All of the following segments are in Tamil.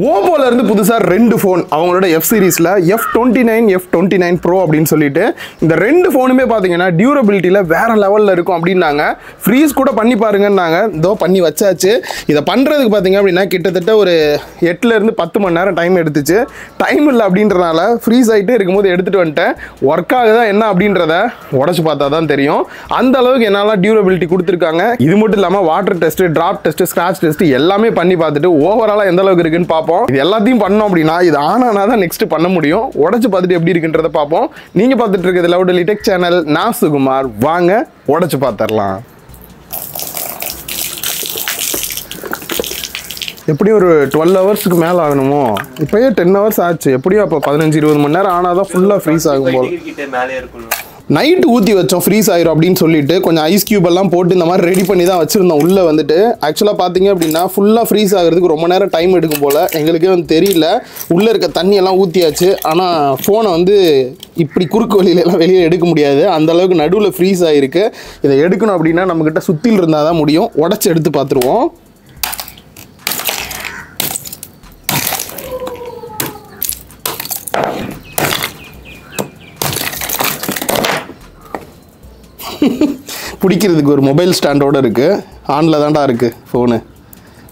ஓப்போல இருந்து புதுசா ரெண்டு ஃபோன் அவங்களோட F சீரிஸ்ல F29 F29 Pro அப்படின்னு சொல்லிட்டு இந்த ரெண்டு ஃபோனுமே பாத்தீங்கன்னா டியூரபிலிட்டியில வேற லெவல்ல இருக்கும் அப்படின்னாங்க. ஃப்ரீஸ் கூட பண்ணி பாருங்கன்னாங்க. இதோ பண்ணி வச்சாச்சு. இதை பண்றதுக்கு பாத்தீங்க அப்படின்னா கிட்டத்தட்ட ஒரு 8ல இருந்து 10 மணி நேரம் டைம் எடுத்துச்சு. டைம் இல்லை அப்படின்றனால ஃப்ரீஸ் ஆகிட்டே இருக்கும்போது எடுத்துட்டு வந்துட்டேன். ஒர்க் ஆகுதா என்ன அப்படின்றத உடச்சு பார்த்தா தான் தெரியும். அந்த அளவுக்கு என்னால டியூரபிலிட்டி கொடுத்துருக்காங்க. இது மட்டும் இல்லாமல் water test, drop test, scratch test எல்லாமே பண்ணி பார்த்துட்டு ஓவராலாக எந்த அளவுக்கு இருக்குன்னு பார்ப்போம். இது எல்லாத்தையும் பண்ணோம் அப்படின்னா இது ஆனா தான் நெக்ஸ்ட் பண்ண முடியும். உடச்சு பார்த்துட்டு எப்படி இருக்குன்றத பார்ப்போம். நீங்க பார்த்துட்டு இருக்கிறது லவுடலி டெக் சேனல். நான் சுகுமார். வாங்க உடச்சு பார்த்துடலாம். எப்படியும் ஒரு 12 ஹவர்ஸ்க்கு மேலே ஆகணுமோ? இப்போயே 10 ஹவர்ஸ் ஆச்சு. எப்படியும் அப்போ 15-20 மணி நேரம் ஆனால் தான் ஃபுல்லாக ஃப்ரீஸ் ஆகும் போல். நைட்டு ஊற்றி வச்சோம் ஃப்ரீஸ் ஆயிரும் அப்படின்னு சொல்லிட்டு கொஞ்சம் ஐஸ் கியூப் எல்லாம் போட்டு இந்த மாதிரி ரெடி பண்ணி தான் வச்சுருந்தோம் உள்ளே வந்துட்டு. ஆக்சுவலாக பார்த்தீங்க அப்படின்னா ஃபுல்லாக ஃப்ரீஸ் ஆகிறதுக்கு ரொம்ப நேரம் டைம் எடுக்கும் போல். எங்களுக்கே வந்து தெரியல. உள்ளே இருக்க தண்ணியெல்லாம் ஊற்றியாச்சு. ஆனால் ஃபோனை வந்து இப்படி குறுக்கு வழியிலலாம் வெளியே எடுக்க முடியாது. அந்த அளவுக்கு நடுவில் ஃப்ரீஸ் ஆகிருக்கு. இதை எடுக்கணும் அப்படின்னா நம்மக்கிட்ட சுத்தியில் இருந்தால் தான் முடியும். உடச்சி எடுத்து பார்த்துருவோம். பிடிக்கிறதுக்கு ஒரு மொபைல் ஸ்டாண்டோடு இருக்குது. ஆனில் தான்டா இருக்குது ஃபோனு.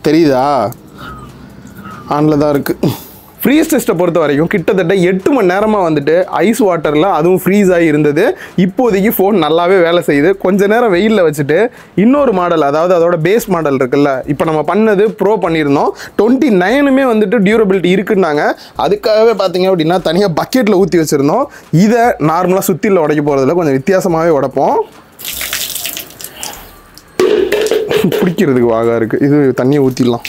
தெரியுதா? ஆனில் தான் இருக்குது. ஃப்ரீஸ் டெஸ்ட்டை பொறுத்த வரைக்கும் கிட்டத்தட்ட 8 மணி நேரமாக வந்துட்டு ஐஸ் வாட்டரில் அதுவும் ஃப்ரீஸ் ஆகி இருந்தது. இப்போதைக்கு ஃபோன் நல்லாவே வேலை செய்யுது. கொஞ்ச நேரம் வெயிலில் வச்சுட்டு இன்னொரு மாடல், அதாவது அதோட பேஸ் மாடல் இருக்குல்ல, இப்போ நம்ம பண்ணது ப்ரோ பண்ணியிருந்தோம். 29மே வந்துட்டு டியூரபிலிட்டி இருக்குன்னாங்க. அதுக்காகவே பார்த்தீங்க அப்படின்னா தனியாக பக்கெட்டில் ஊற்றி வச்சுருந்தோம். இதை நார்மலாக சுற்றியில் உடைக்க போகிறதுல கொஞ்சம் வித்தியாசமாகவே உடைப்போம். பிடிக்கிறதுக்கு வாகா இருக்குது. இது தண்ணியை ஊற்றிடலாம்.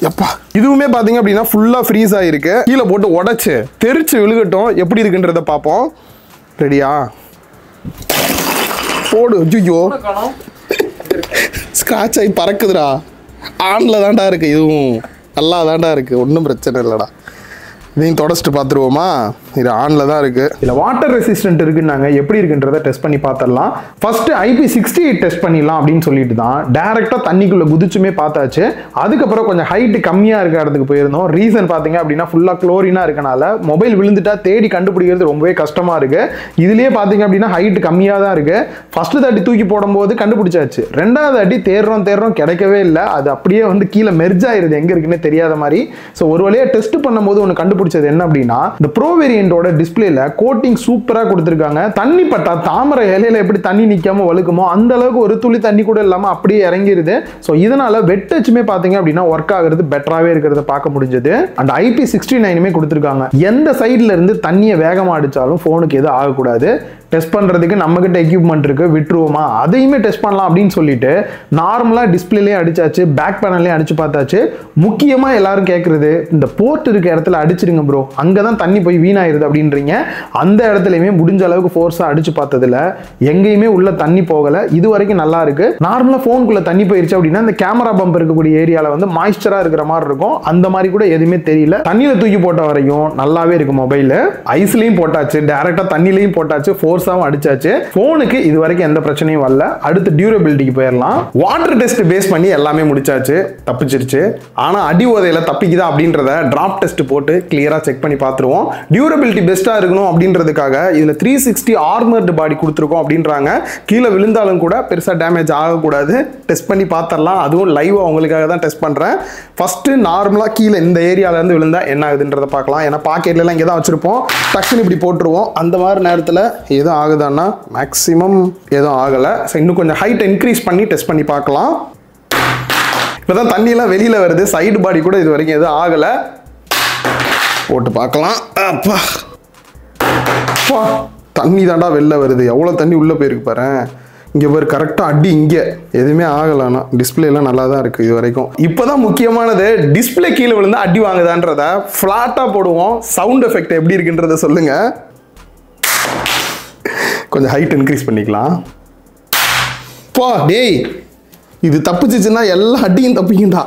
எப்பா இதுவுமே பார்த்தீங்க அப்படின்னா ஃபுல்லாக ஃப்ரீஸ் ஆகிருக்கு. கீழே போட்டு உடச்சி தெரிச்சு விழுகட்டும். எப்படி இருக்குன்றத பார்ப்போம். ரெடியா? போடு. ஐயோ ஸ்க்ராட்ச் ஆகி பறக்குதுடா. ஆனில் தான்டா இருக்குது. இதுவும் நல்லா தான்டா இருக்குது. ஒன்றும் பிரச்சனை இல்லைடா. இதையும் தொடச்சிட்டு பார்த்துருவோமா? இது ஆனில் தான் இருக்குது. இதில் வாட்டர் ரெசிஸ்டன்ட் இருக்குன்னாங்க. எப்படி இருக்குன்றதை டெஸ்ட் பண்ணி பார்த்துடலாம். ஃபஸ்ட்டு IP68 டெஸ்ட் பண்ணிடலாம் அப்படின்னு சொல்லிட்டு தான் டேரெக்டாக தண்ணிக்குள்ளே குதிச்சுமே பார்த்தாச்சு. அதுக்கப்புறம் கொஞ்சம் ஹைட்டு கம்மியாக இருக்க இடத்துக்கு போயிருந்தோம். ரீசன் பார்த்தீங்க அப்படின்னா ஃபுல்லாக குளோரினாக இருக்கனால மொபைல் விழுந்துட்டா தேடி கண்டுபிடிக்கிறது ரொம்பவே கஷ்டமாக இருக்குது. இதுலேயே பார்த்தீங்க அப்படின்னா ஹைட்டு கம்மியாக தான் இருக்குது. ஃபஸ்ட்டு தாட்டி தூக்கி போடும்போது கண்டுபிடிச்சாச்சு. ரெண்டாவது தாட்டி தேடுறோம் கிடைக்கவே இல்லை. அது அப்படியே வந்து கீழே மெர்ஜ் ஆயிருது, எங்கே இருக்குன்னே தெரியாத மாதிரி. ஸோ ஒரு வழியாக டெஸ்ட் பண்ணும்போது ஒன்று கண்டுபிடிச்சது என்ன அப்படின்னா, இந்த ப்ரோ வேரியண்டோட டிஸ்பிளேல கோட்டிங் சூப்பரா கொடுத்திருக்காங்க. தண்ணி பட்டா தாமரை இலையில எப்படி தண்ணி நிக்காம வழுக்குமோ அந்த அளவுக்கு ஒரு துளி தண்ணி கூட இல்லாம அப்படியே இறங்கிருது. ஸோ இதனால வெட் டச்சுமே பாத்தீங்க அப்படின்னா ஒர்க் ஆகுறது பெட்டராகவே இருக்கிறத பார்க்க முடிஞ்சது. அண்ட் IP69மே கொடுத்திருக்காங்க. எந்த சைட்ல இருந்து தண்ணியை வேகமா அடிச்சாலும் போனுக்கு எதுவும் ஆகக்கூடாது. டெஸ்ட் பண்ணுறதுக்கு நம்மகிட்ட எக்யூப்மெண்ட் இருக்குது, விட்டுருவோமா? அதையுமே டெஸ்ட் பண்ணலாம் அப்படின்னு சொல்லிட்டு நார்மலாக டிஸ்பிளேலேயே அடிச்சாச்சு, பேக் பேனல்லையும் அடிச்சு பார்த்தாச்சு. முக்கியமாக எல்லாரும் கேட்குறது, இந்த போர்ட் இருக்க இடத்துல அடிச்சிருங்க ப்ரோ, அங்கே தான் தண்ணி போய் வீணாயிருது அப்படின்றீங்க. அந்த இடத்துலையுமே முடிஞ்ச அளவுக்கு ஃபோர்ஸாக அடிச்சு பார்த்ததில் எங்கேயுமே உள்ள தண்ணி போகலை. இது வரைக்கும் நல்லா இருக்கு. நார்மலாக ஃபோனுக்குள்ளே தண்ணி போயிருச்சு அப்படின்னா இந்த கேமரா பம்ப் இருக்கக்கூடிய ஏரியாவில் வந்து மாய்ஸ்சராக இருக்கிற மாதிரி இருக்கும். அந்த மாதிரி கூட எதுவுமே தெரியல. தண்ணியில் தூக்கி போட்ட வரைக்கும் நல்லாவே இருக்கு மொபைல். ஐஸ்லையும் போட்டாச்சு, டேரெக்டாக தண்ணிலையும் போட்டாச்சு, அடிச்சாச்சு. போனுக்கு இது வரைக்கும் எந்த பிரச்சனையும் வரல. அடுத்து டியூரபிலிட்டிக்கு போயிடலாம். வாட்டர் டெஸ்ட் பேஸ் பண்ணி எல்லாமே முடிச்சாச்சு, தப்பிச்சிருச்சு. ஆனா அடி உதையில தப்பிக்குதா அப்படின்றத டிராப் டெஸ்ட் போட்டு கிளியரா செக் பண்ணி பார்த்துருவோம். டியூரபிலிட்டி பெஸ்டா இருக்கணும் அப்படின்றதுக்காக இதுல 360 ஆர்மர்டு பாடி கொடுத்துருக்கோம் அப்படின்றாங்க. கீழே விழுந்தாலும் கூட பெருசா டேமேஜ் ஆகக்கூடாது. டெஸ்ட் பண்ணி பார்த்துடலாம். அதுவும் லைவா உங்களுக்காக தான் டெஸ்ட் பண்றேன். ஃபர்ஸ்ட் நார்மலா கீழே இந்த ஏரியால இருந்து விழுந்தா என்ன ஆகுதுன்றத பார்க்கலாம். ஏன்னா பாக்கெட்ல எல்லாம் இங்க தான் வச்சிருப்போம். டக்குன்னு இப்படி போட்டுருவோம். அந்த மாதிரி நேரத்தில் எதுவும் ஆகுதான்னா மேக்ஸிமம் எதுவும் ஆகலை. இன்னும் கொஞ்சம் ஹைட் இன்க்ரீஸ் பண்ணி டெஸ்ட் பண்ணி பார்க்கலாம். இப்போதான் தண்ணியெல்லாம் வெளியில் வருது. சைடு பாடி கூட இது வரைக்கும் எதுவும் ஆகலை. போட்டு பார்க்கலாம். அப்பா தண்ணி தாண்டா வெளில வருது. எவ்வளோ தண்ணி உள்ளே போயிருக்கு பாரு. இங்கே பாரு கரெக்டாக அடி. இங்கே எதுவுமே ஆகலைன்னா டிஸ்பிளேலாம் நல்லா தான் இருக்குது இது வரைக்கும். இப்போ தான் முக்கியமானது, டிஸ்பிளே கீழே விழுந்தா அடி வாங்குதான்றத ஃப்ளாட்டாக போடுவோம். சவுண்ட் எஃபெக்ட் எப்படி இருக்குன்றத சொல்லுங்கள். கொஞ்சம் ஹைட் இன்க்ரீஸ் பண்ணிக்கலாம். பா டேய், இது தப்பிச்சிச்சுன்னா எல்லா அடியும் தப்பிக்குண்டா.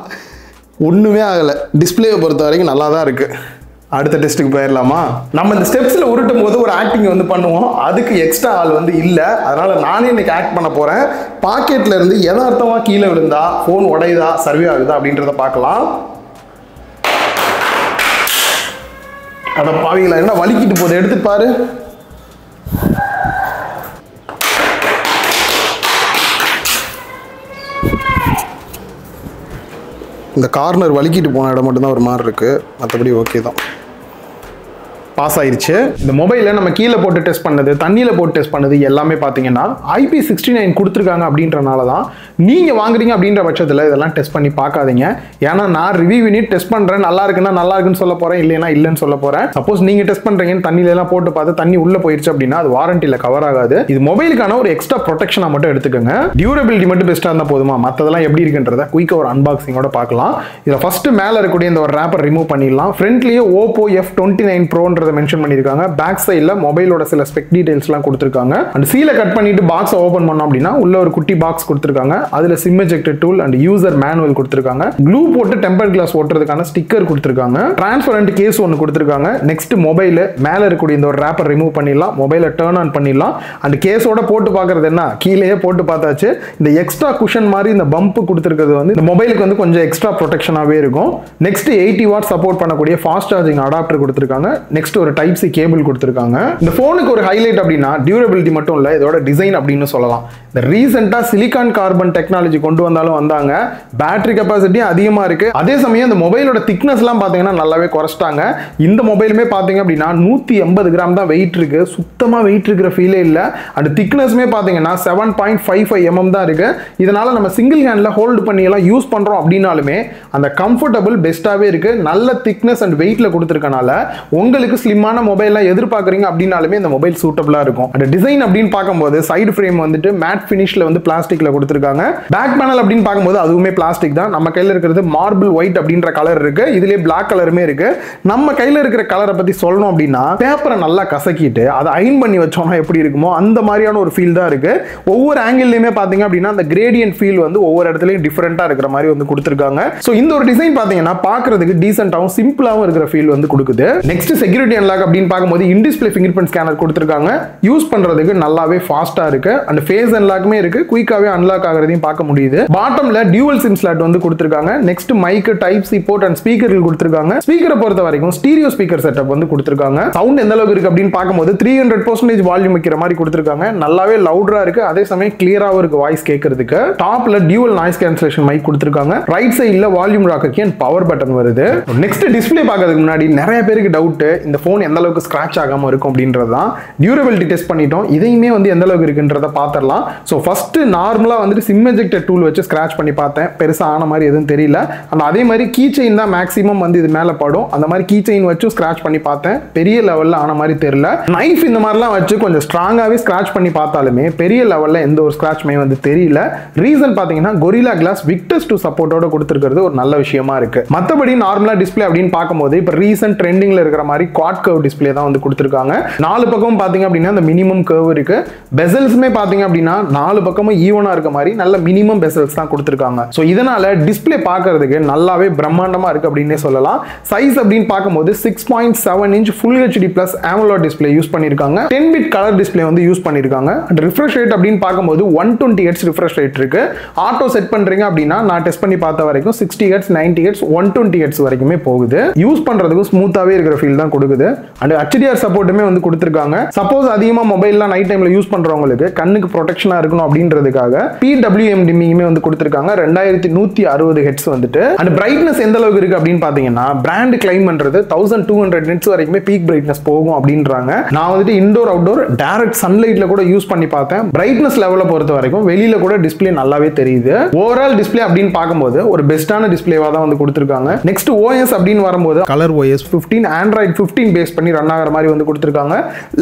ஒன்றுமே ஆகலை. டிஸ்பிளேவை பொறுத்த வரைக்கும் நல்லா தான் இருக்குது. அடுத்த டெஸ்ட்டுக்கு போயிடலாமா? நம்ம இந்த ஸ்டெப்ஸில் உருட்டும் போது ஒரு ஆக்டிங் வந்து பண்ணுவோம். அதுக்கு எக்ஸ்ட்ரா ஆள் வந்து இல்லை. அதனால் நானே இன்னைக்கு ஆக்ட் பண்ண போகிறேன். பாக்கெட்டில் இருந்து யதார்த்தமாக கீழே விழுந்தா ஃபோன் உடையுதா, சர்வே ஆகுதா அப்படின்றத பார்க்கலாம். அட பாவிங்களா, என்ன வலிக்கிட்டு போகுது, எடுத்து பாரு. இந்த கார்னர் வலிக்கிட்டு போன இடம் மட்டும்தான் ஒரு மாதிரி இருக்கு, மற்றபடி ஓகே தான். பாஸ் ஆயிருச்சு. இந்த மொபைலில் நம்ம கீழே போட்டு டெஸ்ட் பண்ணது, தண்ணியில் போட்டு டெஸ்ட் பண்ணது எல்லாமே பார்த்தீங்கன்னா IP69 கொடுத்துருக்காங்க. அப்படின்றனால தான் நீங்கள் வாங்குறீங்க அப்படின்ற பட்சத்தில் இதெல்லாம் டெஸ்ட் பண்ணி பார்க்காதீங்க. ஏன்னா நான் ரிவ்யூ யூனிட் டெஸ்ட் பண்ணுறேன், நல்லா இருக்குன்னா நல்லா இருக்குன்னு சொல்ல போகிறேன், இல்லைன்னா இல்லைன்னு சொல்ல போகிறேன். சப்போஸ் நீங்கள் டெஸ்ட் பண்ணுறீங்கன்னு தண்ணியிலலாம் போட்டு பார்த்து தண்ணி உள்ளே போயிடுச்சு அப்படின்னா அது வாரண்டியில் கவர் ஆகாது. இது மொபைலுக்கான ஒரு எக்ஸ்ட்ரா ப்ரொடெக்ஷனாக மட்டும் எடுத்துக்கோங்க. டியூரபிலிட்டி மட்டும் பெஸ்ட்டாக இருந்தால் போதுமா, மற்றதெல்லாம் எப்படி இருக்குன்றத குயிக்காக ஒரு அன்பாக்சிங்கோட பார்க்கலாம். இதில் ஃபஸ்ட்டு மேலே இருக்கக்கூடிய இந்த ஒரு ரேப்பர் ரிமூவ் பண்ணிடலாம். ஃப்ரண்ட்லேயே Oppo F29 Pro மென்ஷன் பண்ணிருக்காங்க. பேக் சைடுல மொபைலோட சில ஸ்பெக் டீடைல்ஸ்லாம் கொடுத்திருக்காங்க. அண்ட் சீலை கட் பண்ணிட்டு பாக்ஸ் ஓபன் பண்ணோம் அப்படின்னா உள்ள ஒரு குட்டி பாக்ஸ் கொடுத்திருக்காங்க. அதுல sim ejector tool and user manual கொடுத்திருக்காங்க. க்ளூ போட்டு டெம்பர் கிளாஸ் ஓட்டுறதுக்கான ஸ்டிக்கர் கொடுத்திருக்காங்க. டிரான்ஸ்பரண்ட் கேஸ் ஒன்னு கொடுத்திருக்காங்க. நெக்ஸ்ட் மொபைல் மேல இருக்கக்கூடிய இந்த ஒரு ரேப்பர் ரிமூவ் பண்ணிடலாம். மொபைலை டர்ன் ஆன் பண்ணிடலாம். அண்ட் கேஸோட போட்டு பார்க்கறது என்ன, கீழேயே போட்டு பார்த்தாச்சு. இந்த எக்ஸ்ட்ரா குஷன் மாதிரி இந்த பம்ப் கொடுத்திருக்கிறது வந்து இந்த மொபைலுக்கு வந்து கொஞ்சம் எக்ஸ்ட்ரா ப்ரொடெக்ஷனாவே இருக்கும். நெக்ஸ்ட் 80 வாட் சப்போர்ட் பண்ணக்கூடிய ஃபாஸ்ட் சார்ஜிங் அடாப்டர் கொடுத்திருக்காங்க. நெக்ஸ்ட் ஒரு டைப் சி கேபிள் கொடுத்திருக்காங்க. இந்த போனுக்கு ஒரு ஹைலைட் அப்படின்னா டியூரபிலிட்டி மட்டும் இல்ல, இதோட டிசைன் அப்படின்னு சொல்லலாம். இந்த ரீசெண்டா சிலிகான் கார்பன் டெக்னாலஜி கொண்டு வந்தாலும் வந்தாங்க. பேட்டரி கெபாசிட்டி அதிகமா இருக்கு. அதே சமயம் இந்த மொபைலோட திக்னஸ் எல்லாம் பாத்தீங்கன்னா நல்லாவே குறைச்சிட்டாங்க. இந்த மொபைலுமே பாத்தீங்க அப்படின்னா 180 கிராம் தான் வெயிட் இருக்கு. சுத்தமா வெயிட் இருக்கிற ஃபீலே இல்ல. அண்ட் திக்னஸ்மே பாத்தீங்கன்னா 7.55 mm தான் இருக்கு. இதனால நம்ம சிங்கிள் ஹேண்ட்ல ஹோல்ட் பண்ணி எல்லாம் யூஸ் பண்றோம் அப்படின்னாலுமே அந்த கம்ஃபர்டபிள் பெஸ்டாவே இருக்கு. நல்ல திக்னஸ் அண்ட் வெயிட்ல கொடுத்திருக்கனால உங்களுக்கு ஸ்லிம்மான மொபைல் எதிர்பார்க்குறீங்க அப்படின்னாலுமே இந்த மொபைல் சூட்டபிளா இருக்கும். அந்த டிசைன் அப்படின்னு பார்க்கும்போது சைடு ஃப்ரேம் வந்துட்டு மேட் ஃபினிஷ்ல வந்து பிளாஸ்டிக்ல கொடுத்திருக்காங்க. பேக் பேனல் அப்படின்னு பார்க்கும்போது அதுவுமே பிளாஸ்டிக் தான். நம்ம கையில இருக்கிறது மார்பிள் ஒயிட் அப்படின்ற கலர் இருக்கு. இதுலயே பிளாக் கலருமே இருக்கு. நம்ம கையில இருக்கிற கலரை பத்தி சொல்லணும் அப்படின்னா பேப்பரை நல்லா கசக்கிட்டு அதை அயன் பண்ணி வச்சோம்னா எப்படி இருக்குமோ அந்த மாதிரியான ஒரு ஃபீல் தான் இருக்கு. ஒவ்வொரு ஆங்கிள்லயுமே பாத்தீங்க அப்படின்னா அந்த கிரேடியன்ட் ஃபீல் வந்து ஒவ்வொரு இடத்துலயும் டிஃபரெண்டா இருக்கிற மாதிரி வந்து கொடுத்திருக்காங்க. சோ இந்த ஒரு டிசைன் பாத்தீங்கன்னா பார்க்கிறதுக்கு டீசென்ட்டாவும் சிம்பிளாவும் இருக்கிற ஃபீல் வந்து கொடுக்குது. நெக்ஸ்ட் செக்யூரிட்டி அன்லாக் அப்படின்னு பார்க்கும்போது இன்டிஸ்ப்ளே ஃபிங்கர்பிரிண்ட் ஸ்கேனர் கொடுத்திருக்காங்க. யூஸ் பண்றதுக்கு நல்லாவே ஃபாஸ்டா இருக்கு. அண்ட் ஃபேஸ் அன்லாக்மே இருக்கு. குயிக்காவே அன்லாக் ஆகிறதையும் பார்க்க முடியுது. பாட்டம்ல டியூவல் சிம் ஸ்லாட் வந்து கொடுத்திருக்காங்க. Next mic, type C port and ஸ்பீக்கர்கள் கொடுத்திருக்காங்க. ஸ்பீக்கரை பொறுத்த வரைக்கும் ஸ்டீரியோ ஸ்பீக்கர் செட்டப் வந்து கொடுத்திருக்காங்க. சவுண்ட் எந்த அளவுக்கு இருக்கு அப்படின்னு பார்க்கும்போது 300% வால்யூம் வைக்கிற மாதிரி கொடுத்திருக்காங்க. நல்லாவே லவுடரா இருக்கு. அதே சமயம் கிளியராவும் இருக்கு வாய்ஸ் கேட்கறதுக்கு. டாப்ல டியூவல் நாய்ஸ் கேன்சலேஷன் மைக் கொடுத்திருக்காங்க. ரைட் சைடுல volume rocker key and power button வருது. நெக்ஸ்ட் டிஸ்ப்ளே பார்க்கிறதுக்கு முன்னாடி நிறைய பேருக்கு டவுட் இந்த போன் எந்த அளவுக்கு ஸ்கிராட்ச் ஆகாம இருக்கும் அப்படின்றதுதான். டியூரபிலிட்டி டெஸ்ட் பண்ணிட்டோம். இதையுமே வந்து எந்த அளவுக்கு இருக்குன்றத பாத்திரலாம். சோ ஃபர்ஸ்ட் நார்மலா வந்துட்டு சிம் எஜெக்டர் டூல் வச்சு ஸ்கிராட்ச் பண்ணி பார்த்தேன். பெருசா ஆன மாதிரி எதுவும் தெரியல. அண்ட் அதே மாதிரி கீ செயின் தான் மேக்ஸிமம் வந்து இது மேல படும். அந்த மாதிரி கீ செயின் வச்சு ஸ்கிராட்ச் பண்ணி பார்த்தேன். பெரிய லெவல்ல ஆன மாதிரி தெரியல. நைஃப் இந்த மாதிரிலாம் வச்சு கொஞ்சம் ஸ்ட்ராங்காவே ஸ்கிராட்ச் பண்ணி பார்த்தாலுமே பெரிய லெவல்ல எந்த ஒரு ஸ்கிராட்ச்மே வந்து தெரியல. ரீசன் பாத்தீங்கன்னா கொரில்லா கிளாஸ் விக்டர்ஸ் 2 சப்போர்ட்டோட கொடுத்திருக்கிறது ஒரு நல்ல விஷயமா இருக்கு. மத்தபடி நார்மலா டிஸ்ப்ளே அப்படின்னு பார்க்கும்போது இப்ப ரீசன்ட் ட்ரெண்டிங்ல இருக்கிற மாதிரி குவாட் கர்வ் டிஸ்ப்ளே தான் வந்து கொடுத்திருக்காங்க. நாலு பக்கம் பாத்தீங்க அப்படின்னா அந்த மினிமம் கர்வ் இருக்கு. பெசல்ஸ்மே பாத்தீங்க அப்படின்னா நாலு பக்கமும் ஈவனா இருக்க மாதிரி நல்ல மினிமம் பெசல்ஸ் தான் கொடுத்திருக்காங்க. சோ இதனால டிஸ்ப்ளே பார்க்கிறதுக்கு நல்லாவே பிரம்மாண்டமா இருக்கு அப்படினே சொல்லலாம். சைஸ் அப்படின்னு பார்க்கும்போது 6.7 inch Full HD Plus AMOLED display use பண்ணிருக்காங்க. 10 bit கலர் டிஸ்ப்ளே வந்து யூஸ் பண்ணிருக்காங்க. அண்ட் ரிஃப்ரெஷ் ரேட் அப்படின்னு பார்க்கும்போது 120 Hz ரிஃப்ரெஷ் ரேட் இருக்கு. ஆட்டோ செட் பண்றீங்க அப்படின்னா நான் டெஸ்ட் பண்ணி பார்த்த வரைக்கும் 60 Hz, 90 Hz, 120 Hz வரைக்குமே போகுது. யூஸ் பண்றதுக்கு ஸ்மூத்தாவே இருக்கிற ஃபீல் தான் கொடுக்குது. அண்ட் HDR சப்போர்ட்டுமே வந்து கொடுத்திருக்காங்க. சப்போஸ் அதிகமா மொபைல்லாம் நைட் டைம்ல யூஸ் பண்றவங்களுக்கு கண்ணுக்கு ப்ரொடெக்ஷனா இருக்கணும் அப்படின்றதுக்காக PWM டிம்மிங்குமே வந்து கொடுத்திருக்காங்க. 2160 Hz வந்துட்டு. அண்ட் பிரைட்னஸ் எந்த அளவுக்கு இருக்கு அப்படின்னு பாத்தீங்கன்னா பிராண்ட் கிளைம் பண்றது 1200 nits வரைக்குமே பீக் பிரைட்னஸ் போகும் அப்படின்றாங்க. நான் வந்துட்டு இன்டோர் அவுட்டோர் டைரக்ட் சன்லைட்ல கூட யூஸ் பண்ணி பார்த்தேன். பிரைட்னஸ் லெவலை பொறுத்த வரைக்கும் வெளியில கூட டிஸ்ப்ளே நல்லாவே தெரியுது. ஓவரால் டிஸ்ப்ளே அப்படின்னு பார்க்கும்போது ஒரு பெஸ்டான டிஸ்ப்ளேவா தான் வந்து கொடுத்திருக்காங்க. நெக்ஸ்ட் OS அப்படின்னு வரும்போது கலர் OS 15 Android 15 பேஸ் பண்ணி ரன் ஆகிற மாதிரி வந்து கொடுத்திருக்காங்க.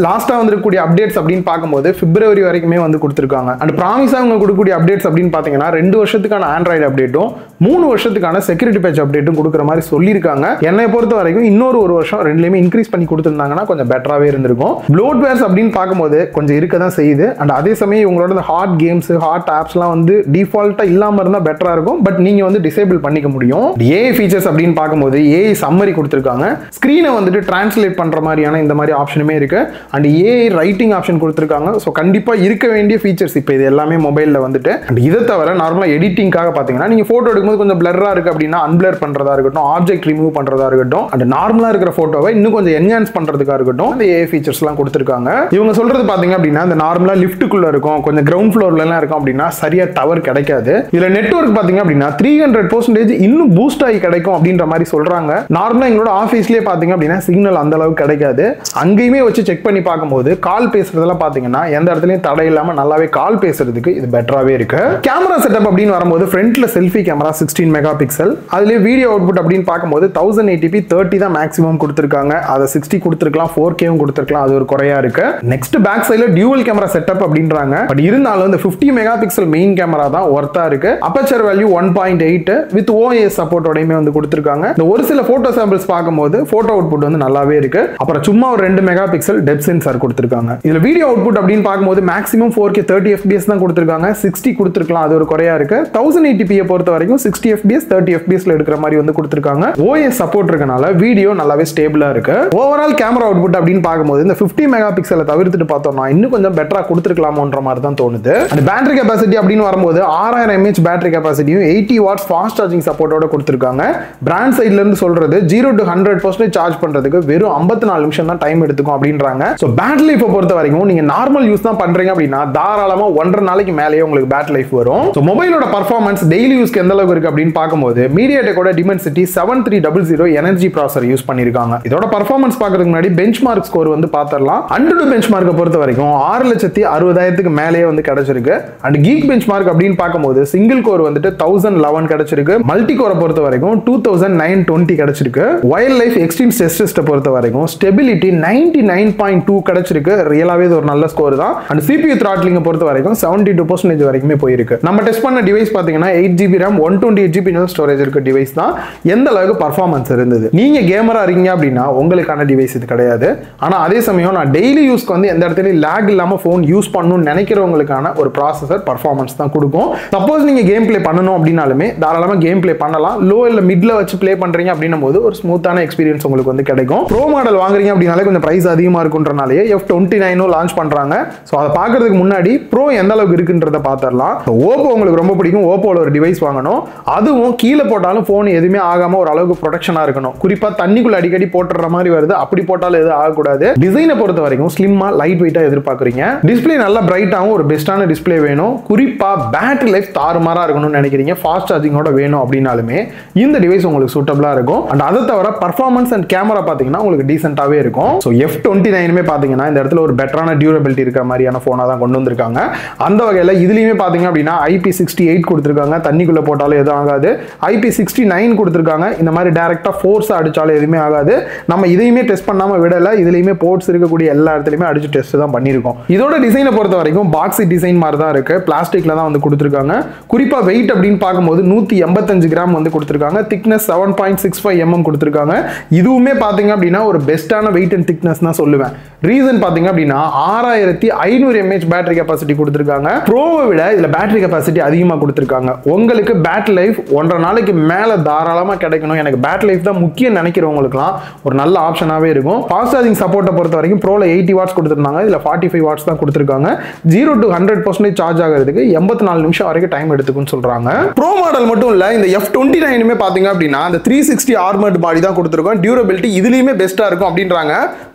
லாஸ்டா வந்துக்கூடிய அப்டேட்ஸ் அப்படின்னு பார்க்கும்போது பிப்ரவரி வரைக்குமே வந்து கொடுத்திருக்காங்க. அண்ட் ப்ராமிஸா அவங்க கொடுக்கக்கூடிய அப்டேட்ஸ் அப்படின்னு பாத்தீங்கன்னா 2 வருஷத்துக்கான ஆண்ட்ராய்டு அப்டேட்டும் 3 வருஷத்துக்கான செக்யூரிட்டி பேட்ச் அப்டேட்டும் கொடுக்குற மாதிரி சொல்லியிருக்காங்க. என்னை பொறுத்த வரைக்கும் இன்னொரு ஒரு வருஷம் ரெண்டுலயுமே இன்க்ரீஸ் பண்ணி கொடுத்திருந்தாங்கன்னா கொஞ்சம் பெட்டராவே இருந்திருக்கும். ப்ளோட்வேர்ஸ் அப்படின்னு பார்க்கும்போது கொஞ்சம் இருக்க தான் செய்யுது. அண்ட் அதே சமயம் இவங்களோட ஹாட் கேம்ஸ், ஹாட் ஆப்ஸ்லாம் வந்து டிஃபால்ட்டா இல்லாம இருந்தா பெட்டரா இருக்கும். பட் நீங்க வந்து டிசேபிள் பண்ணிக்க முடியும். ஏஐ ஃபீச்சர்ஸ் அப்படின்னு பார்க்கும்போது ஏஐ சம்மரி கொடுத்திருக்காங்க. ஸ்கிரீனை வந்துட்டு டிரான்ஸ்லேட் பண்ணுற மாதிரியான இந்த மாதிரி ஆப்ஷனுமே இருக்குது. அண்ட் ஏஐ ரைட்டிங் ஆப்ஷன் கொடுத்துருக்காங்க. ஸோ கண்டிப்பாக இருக்க வேண்டிய ஃபீச்சர்ஸ் இப்போ இது எல்லாமே மொபைலில் வந்துட்டு. அண்ட் இதை தவிர நார்மலாக எடிட்டிங்காக பார்த்தீங்கன்னா நீங்கள் ஃபோட்டோ எடுக்கும்போது கொஞ்சம் பிளர்ராக இருக்குது அப்படின்னா அன்பிளர் பண்ணுறதா இருக்கட்டும், ஆப்ஜெக்ட் ரிமூவ் பண்ணுறதா இருக்கட்டும், அண்ட் நார்மலாக இருக்கிற ஃபோட்டோவை இன்னும் கொஞ்சம் என்ஹான்ஸ் பண்ணுறதுக்காக இருக்கட்டும், அந்த ஏஐ ஃபீச்சர்ஸ்லாம் கொடுத்துருக்காங்க. இவங்க சொல்கிறது பார்த்தீங்க அப்படின்னா இந்த நார்மலாக லிஃப்ட்டுக்குள்ளே இருக்கும், கொஞ்சம் கிரவுண்ட் ஃப்ளோர்லாம் இருக்கும் அப்படின்னா சரியாக டவர் கிடைக்காது. இதில் நெட்வொர்க் பார்த்தீங்க அப்படின்னா 300% இன்னும் பூஸ்ட் ஆகி கிடைக்கும் அப்படின்ற மாதிரி சொல்கிறாங்க. நார்மலாக எங்களோட ஆஃபீஸ்லேயே பார்த்தீங்க அப்படின்னா சிக்னல் அந்த அளவுக்கு கிடைக்காது. அங்கேயுமே வச்சு செக் பண்ணி பார்க்கும்போது கால் பேசுறதெல்லாம் பார்த்தீங்கன்னா எந்த இடத்துலையும் தடை இல்லாமல் நல்லாவே கால் பேசுறதுக்கு இது பெட்டராகவே இருக்கு. கேமரா செட்டப் அப்படின்னு வரும்போது ஃப்ரண்ட்ல செல்ஃபி கேமரா 16 மெகா பிக்சல், அதுலேயே வீடியோ அவுட்புட் அப்படின்னு பார்க்கும்போது 1080p 30 தான் மேக்ஸிமம் கொடுத்துருக்காங்க. அதை 60 கொடுத்துருக்கலாம், 4K கொடுத்துருக்கலாம், அது ஒரு குறையா இருக்கு. நெக்ஸ்ட் பேக் சைடில் டியூவல் கேமரா செட்டப் அப்படின்றாங்க. பட் இருந்தாலும் இந்த 50 மெகா பிக்சல் மெயின் கேமரா தான் ஒர்த்தா இருக்கு. அப்பச்சர் வேல்யூ 1.8 வித் OIS சப்போர்ட்டோடையுமே வந்து கொடுத்துருக்காங்க. இந்த ஒரு சில போட்டோ சாம்பிள்ஸ் பார்க்கும்போது போட்டோ அவுட்புட் வந்து நல்லாவே இருக்கு. அப்புறம் சும்மா ஒரு 2 மெகா பிக்சல் டெப்த் சென்சார் கொடுத்துருக்காங்க. இதுல வீடியோ அவுட்புட் அப்படின்னு பார்க்கும்போது மேக்ஸிமம் 4K 30 FPS தான் கொடுத்துருக்காங்க. 60 கொடுத்துருக்கலாம், அது ஒரு குறையா இருக்கு. 1080p பொறுத்த வரைக்கும் 60 FPS 30 FPS எடுக்கிற மாதிரி வந்து கொடுத்துருக்காங்க. OIS சப்போர்ட் இருக்கனால வீடியோ நல்லாவே ஸ்டேபிளா இருக்கு. ஓவரால் கேமரா அவுட்புட் அப்படின்னு பார்க்கும்போது இந்த 50 மெகா பிக்சலை தவிர்த்துட்டு பார்த்தோம்னா இன்னும் கொஞ்சம் பெட்டரா கொடுத்துருக்கலாமோன்ற மாதிரி தான் தோணுது. அந்த பேட்டரி கெபாசிட்டி அப்படின்னு வரும்போது 6000 mAh பேட்டரி கெபாசிட்டியும் 80 வாட்ஸ் ஃபாஸ்ட் சார்ஜிங் சப்போர்ட்டோட கொடுத்துருக்காங்க. பிராண்ட் சைட்ல இருந்து சொல்றது 0 to 100% சார்ஜ் பண்றதுக்கு வெறும் 54 நிமிஷம் தான் டைம் எடுத்துக்கும் அப்படின்றாங்க. சோ பேட்டரி லைஃப் பொறுத்த வரைக்கும் நீங்க நார்மல் யூஸ் தான் பண்றீங்க அப்படின்னா தாராளமா 1.5 நாளைக்கு மேலேயே உங்களுக்கு பேட்டரி லைஃப் வரும். சோ மொபைலோட பர்ஃபார்மன்ஸ் டெய்லி யூஸ்க்கு எந்த அளவுக்கு இருக்கு அப்படின்னு பார்க்கும்போது MediaTekோட Dimensity 7300 எனர்ஜி ப்ராசஸர் யூஸ் பண்ணிருக்காங்க. இதோட பர்ஃபார்மன்ஸ் பார்க்கிறதுக்கு முன்னாடி பெஞ்ச்மார்க் ஸ்கோர் வந்து பார்த்தறலாம். AnTuTu பெஞ்ச்மார்க்கை பொறுத்த வரைக்கும் 6,60,000க்கு மேலேயே வந்து கிடைச்சிருக்கு. அண்ட் கீக் பெஞ்ச்மார்க் அப்படின்னு பார்க்கும்போது சிங்கிள் கோர் வந்துட்டு 1011 கிடைச்சிருக்கு. மல்டி கோரை பொறுத்த வரைக்கும் 2920 கிடைச்சிருக்கு. வைல்ட் லைஃப் எக்ஸ்ட்ரீம் ஸ்ட்ரெஸ் டெஸ்ட்டை பொறுத்த வரைக்கும் ஸ்டெபிலிட்டி 99.2 கிடைச்சிருக்கு. ரியலாவே இது ஒரு நல்ல ஸ்கோர் தான். அண்ட் CPU த்ராட்லிங்கை பொறுத்த வரைக்கும் 72% வரைக்குமே போயிருக்கு. நம்ம டெஸ்ட் பண்ண டிவைஸ் பார்த்தீங்கன்னா 8GB RAM 128GB ஸ்டோரேஜ் இருக்க டிவைஸ் தான். எந்த அளவுக்கு பர்ஃபார்மன்ஸ் இருந்தது. நீங்க கேமரா இருக்கீங்க அப்படின்னா உங்களுக்கான டிவைஸ் இது கிடையாது. ஆனா அதே சமயம் நான் டெய்லி யூஸ்க்கு வந்து எந்த இடத்துலயும் லேக் இல்லாம போன் யூஸ் பண்ணணும்னு நினைக்கிறவங்களுக்கான ஒரு ப்ராசஸர் பர்ஃபார்மன்ஸ் தான் கொடுக்கும். சப்போஸ் நீங்க கேம் பிளே பண்ணணும் அப்படின்னாலுமே தாராளமா கேம் பிளே பண்ணலாம். லோ இல்ல மிட்ல வச்சு பிளே பண்றீங்க அப்படின்னும் போது ஒரு ஸ்மூத்தான எக்ஸ்பீரியன்ஸ் உங்களுக்கு வந்து கிடைக்கும். ப்ரோ மாடல் வாங்குறீங்க அப்படின்னாலே கொஞ்சம் பிரைஸ் அதிகமா இருக்குன்றனாலே F29 லான்ச் பண்றாங்க. சோ அதை பார்க்கிறதுக்கு முன்னாடி ப்ரோ எந்த அளவுக்கு இருக்குன்றத பார்த்தறலாம். ஓப்போ உங்களுக்கு ரொம்ப பிடிக்கும். ஓப்போல ஒரு டிவைஸ் வாங்கணும். அதுவும் கீழே போட்டாலும் போன் எதுவுமே ஆகாம ஒரு அளவுக்கு ப்ரொடெக்ஷனா இருக்கணும். குறிப்பா தண்ணிக்குள்ள அடிக்கடி போட்டுற மாதிரி வருது. அப்படி போட்டாலும் எதுவும் ஆகக்கூடாது. டிசைனை பொறுத்த வரைக்கும் ஸ்லிம்மா லைட் வெயிட்டா எதிர்பார்க்குறீங்க. டிஸ்பிளே நல்லா பிரைட்டாகவும் ஒரு பெஸ்டான டிஸ்பிளே வேணும். குறிப்பா பேட்டரி லைஃப் தாறுமாறா இருக்கணும்னு நினைக்கிறீங்க, ஃபாஸ்ட் சார்ஜிங்கோட வேணும் அப்படின்னாலுமே இந்த டிவைஸ் உங்களுக்கு சூட்டபிளா இருக்கும். அண்ட் அதை தவிர பர்ஃபார்மன்ஸ் அண்ட் கேமரா பாத்தீங்கன்னா உங்களுக்கு டீசென்ட்டாவே இருக்கும். ஸோ F29 பாத்தீங்கன்னா இந்த இடத்துல ஒரு பெட்டரான டியூரபிலிட்டி இருக்கிற மாதிரியான போனா தான் கொண்டு வந்திருக்காங்க. அந்த வகையில் இதுலயுமே பாத்தீங்க அப்படின்னா IP68 கொடுத்திருக்காங்க. தண்ணிக்குள்ள போட்டாலும் எதுவும் ஆகாது. IP69 கொடுத்திருக்காங்க. இந்த மாதிரி டைரக்டா ஃபோர்ஸ் அடிச்சாலும் எதுவுமே ஆகாது. நம்ம இதையுமே டெஸ்ட் பண்ணாம விடல. இதுலயுமே போர்ட்ஸ் இருக்கக்கூடிய எல்லா இடத்துலயுமே அடிச்சு டெஸ்ட் தான் பண்ணிருக்கோம். இதோட டிசைனை பொறுத்த வரைக்கும் பாக்ஸி டிசைன் மாதிரி தான் இருக்கு. பிளாஸ்டிக்ல தான் வந்து கொடுத்திருக்காங்க. குறிப்பா வெயிட் அப்படின்னு பார்க்கும்போது 185 கிராம் வந்து கொடுத்திருக்காங்க. திக்னஸ் 7.65 mm கொடுத்திருக்காங்க. இதுவுமே பாத்தீங்க அப்படின்னா ஒரு பெஸ்டான வெயிட் அண்ட் திக்னஸ் தான் சொல்லுவேன். ரீசன் பாத்தீங்க அப்படின்னா 6500 mAh பேட்டரி கெபாசிட்டி கொடுத்திருக்காங்க. ப்ரோவை விட இதுல பேட்டரி கெபாசிட்டி அதிகமா கொடுத்திருக்காங்க. உங்களுக்கு பேட்டரி லைஃப் 1.5 நாளைக்கு மேல தாராளமா கிடைக்கணும், எனக்கு பேட்டரி லைஃப் தான் முக்கியம் நினைக்கிறவங்களுக்குலாம் ஒரு நல்ல ஆப்ஷனாவே இருக்கும். ஃபாஸ்ட் சார்ஜிங் சப்போர்ட்டை பொறுத்த வரைக்கும் ப்ரோல 80 வாட்ஸ் கொடுத்திருந்தாங்க. இதுல 45 வாட்ஸ் தான் கொடுத்திருக்காங்க. 0 to 100% சார்ஜ் ஆகிறதுக்கு 84 நிமிஷம் வரைக்கும் டைம் எடுத்துக்குன்னு சொல்றாங்க. ப்ரோ மாடல் மட்டும் இல்ல, இந்த F29 பாத்தீங்க அப்படின்னா அந்த 360 ஆர்மர்ட் பாடி தான் கொடுத்திருக்கோம். டியூரபிலிட்டி இதுலயுமே பெஸ்டா இருக்கும் அப்படின்றாங்க.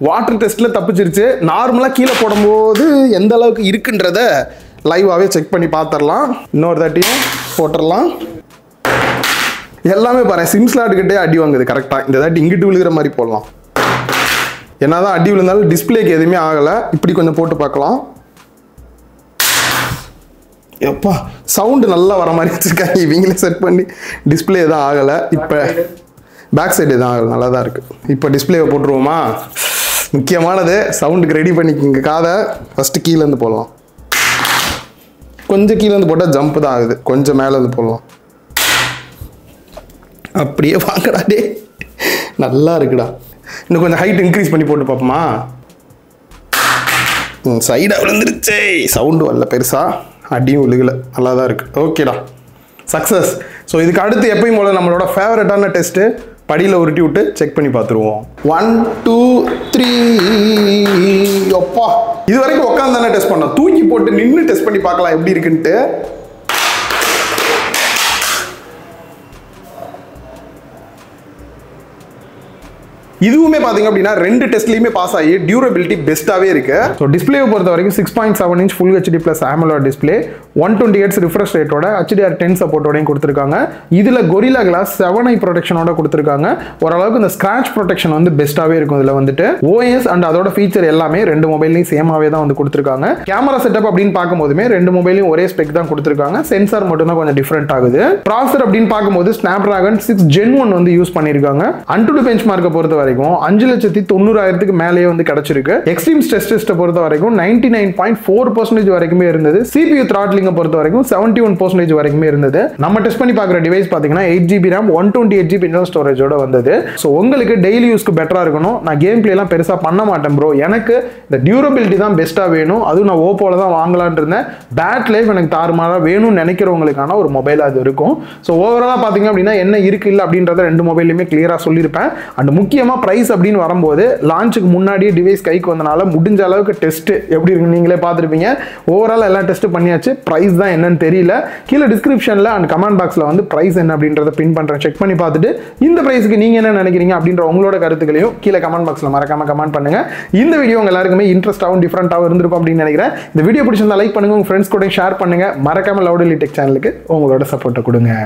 வாட்டர் டெஸ்ட்ல தப்பிச்சிருச்சு. நார்மலா கீழே போடும்போது எந்த அளவுக்கு இருக்குன்றத லைவாவே செக் பண்ணி பார்த்துடலாம். இன்னொரு தாட்டியும் போட்டுடலாம். எல்லாமே பாருங்க சிம் ஸ்லாட் கிட்டே அடி வாங்குது கரெக்டா. இந்த தாட்டி இங்கிட்டு விழுகிற மாதிரி போடலாம். என்னதான் அடி விழுந்தாலும் டிஸ்பிளேக்கு எதுவுமே ஆகல. இப்படி கொஞ்சம் போட்டு பார்க்கலாம். எப்பா சவுண்டு நல்லா வர மாதிரி வச்சிருக்காங்க. இவங்களே செட் பண்ணி டிஸ்பிளே எதுவும் ஆகலை. இப்போ பேக் சைடு எதுவும் ஆகலை, நல்லா தான் இருக்குது. இப்போ டிஸ்பிளேவை போட்டுருவோமா? முக்கியமானது சவுண்டுக்கு ரெடி பண்ணிக்கிங்க காதை. ஃபஸ்ட்டு கீழேருந்து போடலாம். கொஞ்சம் கீழேருந்து போட்டால் ஜம்ப் தான் ஆகுது. கொஞ்சம் மேலேருந்து போடலாம். அப்படியே வாங்கடா டே, நல்லா இருக்குடா. இன்னும் கொஞ்சம் ஹைட் இன்க்ரீஸ் பண்ணி போட்டு பார்ப்போமா? சைடாக விழுந்துருச்சே. சவுண்டு வரல பெருசா, அடியும் விழுகலை, நல்லா தான் இருக்குது. ஓகேடா, சக்ஸஸ். ஸோ இதுக்கு அடுத்து எப்பயும் போல நம்மளோட ஃபேவரட்டான டெஸ்ட்டு படியில் உருட்டி விட்டு செக் பண்ணி பார்த்துருவோம். 1 2 3. எப்பா இது வரைக்கும் உட்காந்து தானே டெஸ்ட் பண்ணோம், தூக்கி போட்டு நின்று டெஸ்ட் பண்ணி பார்க்கலாம் எப்படி இருக்குன்ட்டு. இதுவுமே பாத்தீங்க அப்படின்னா ரெண்டு டெஸ்ட்லயுமே பாஸ் ஆகி டியூரபிலிட்டி பெஸ்ட்டாவே இருக்கு. ஸோ டிஸ்பிளேவை பொறுத்த வரைக்கும் 6.7 inch full HD plus AMOLED display, 120 Hz refresh ரேட்டோட HDR10 சப்போர்ட்டோடையும் கொடுத்துருக்காங்க. இதுல கொரில்லா கிளாஸ் 7i ப்ரொடெக்ஷனோட கொடுத்துருக்காங்க. ஓரளவுக்கு இந்த ஸ்கிராச் ப்ரொடெக்ஷன் வந்து பெஸ்ட்டாவே இருக்கும். இதுல வந்துட்டு OS அண்ட் அதோட ஃபீச்சர் எல்லாமே ரெண்டு மொபைல்லையும் சேமாவே தான் வந்து கொடுத்துருக்காங்க. கேமரா செட்டப் அப்படின்னு பார்க்கும்போதுமே ரெண்டு மொபைலையும் ஒரே ஸ்பெக் தான் கொடுத்துருக்காங்க. சென்சார் மட்டும் தான் கொஞ்சம் டிஃபரெண்ட் ஆகுது. ப்ராசஸர் அப்படின்னு பார்க்கும்போது Snapdragon 6 Gen 1 வந்து யூஸ் பண்ணிருக்காங்க. ANTUTU பெஞ்ச்மார்க்கை பொறுத்த வரைக்கும் 5,90,000 மேலேயே வந்து கிடைச்சிருக்கு. எக்ஸ்ட்ரீம் ஸ்ட்ரெஸ் டெஸ்ட்டை பொறுத்த வரைக்கும் 99.4% வரைக்குமே இருந்தது. CPU throttling பொறுத்த வரைக்கும் 71% வரைக்குமே இருந்தது. நம்ம டெஸ்ட் பண்ணி பார்க்குற டிவைஸ் பார்த்தீங்கன்னா 8GB RAM 128GB இன்டர்னல் ஸ்டோரேஜோட வந்தது. ஸோ உங்களுக்கு டெய்லி யூஸ்க்கு பெட்டரா இருக்கணும், நான் கேம் பிளே எல்லாம் பெருசா பண்ண மாட்டேன் ப்ரோ, எனக்கு இந்த டியூரபிலிட்டி தான் பெஸ்ட்டாக வேணும், அதுவும் நான் ஓப்போல தான் வாங்கலான் இருந்தேன், பேட் லைஃப் எனக்கு தாறுமாறாக வேணும்னு நினைக்கிறவங்களுக்கான ஒரு மொபைல் அது இருக்கும். ஸோ ஓவராலாக பார்த்தீங்க அப்படின்னா என்ன இருக்கு இல்லை அப்படின்றத ரெண்டு மொபைலுமே கிளியராக சொல்லியிருப்பேன். அண்ட் முக்கியமாக பிரைஸ் அப்படின்னு வரும்போது லான்ச்சுக்கு முன்னாடியே டிவைஸ் கைக்கு வந்தனால முடிஞ்ச அளவுக்கு டெஸ்ட் எப்படி இருக்கு நீங்களே பார்த்துருப்பீங்க. ஓவரால் எல்லாம் டெஸ்ட் பண்ணியாச்சு. பிரைஸ் தான் என்னன்னு தெரியல. கீழே டிஸ்கிரிப்ஷனில் அண்ட் கமெண்ட் பாக்ஸில் வந்து பிரைஸ் என்ன அப்படின்றத பின் பண்ணுறேன், செக் பண்ணி பார்த்துட்டு இந்த பிரைஸுக்கு நீங்கள் என்ன நினைக்கிறீங்க அப்படின்ற உங்களோட கருத்துக்களையும் கீழே கமெண்ட் பாக்ஸில் மறக்காம கமெண்ட் பண்ணுங்க. இந்த வீடியோ உங்க எல்லாருக்குமே இன்ட்ரெஸ்டாகவும் டிஃப்ரெண்டாகவும் இருந்திருக்கும் அப்படின்னு நினைக்கிறேன். இந்த வீடியோ பிடிச்சிருந்தா லைக் பண்ணுங்க, உங்க ஃப்ரெண்ட்ஸ் கூட ஷேர் பண்ணுங்க. மறக்காம லவுடலி டெக் சேனலுக்கு உங்களோட சப்போர்ட்டை கொடுங்க.